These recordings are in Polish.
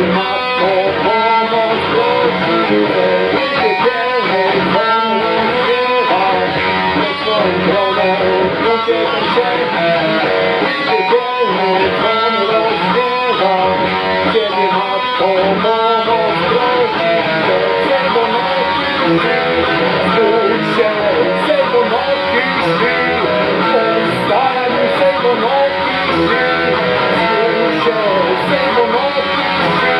matko, pomoc prosi, piekielnej wolno śpiewa, na swoją drogę uciekam się, piekielnej wolno śpiewa, ciebie matko, pomoc prosi, czego nogi zbudź się, czego nogi śpi, powstań, czego nogi śpi, zbudź się, czego nogi śpi,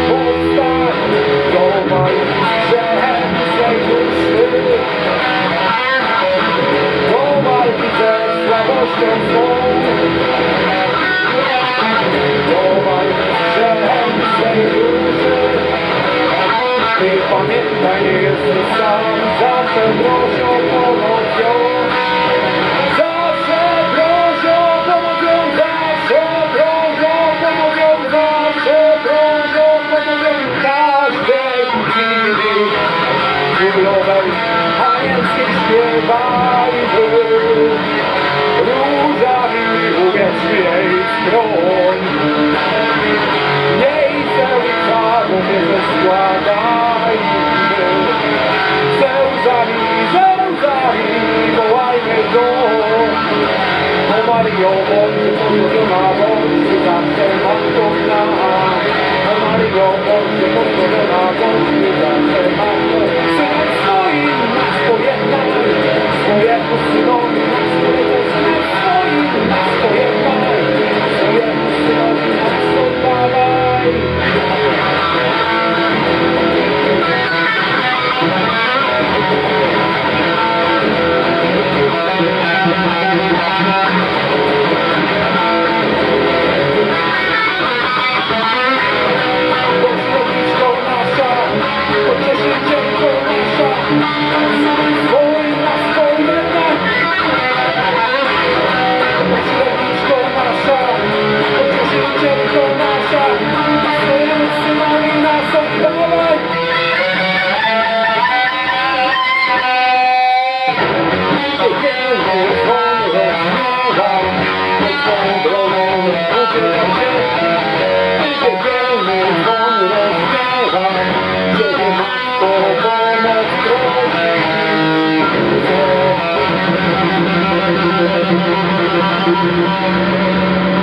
powstań, dawaj grzechem swej duszy, dawaj ze słabością swą, dawaj grzechem swej duszy. Ty pamiętaj, nie jesteś sam, zawsze proś o pomoc ją. Zawsze proś o pomoc ją, zawsze proś o pomoc ją, zawsze proś o pomoc ją. Każdej chwili królowej anielskiej śpiewajmy. Różami uwietrz jej stron. Jej serca powierzę składajmy. Zełzami wołajmy go. O Maryjo, bądź pozdrowiona, bądź zawsze matką nam. O Maryjo, bądź pozdrowiona, bądź zawsze matką. Synem swoim nas pojednaj, swojemu synowi nas pojednaj, swoim nas pojednaj, swojemu synowi nas oddawaj. Thank you.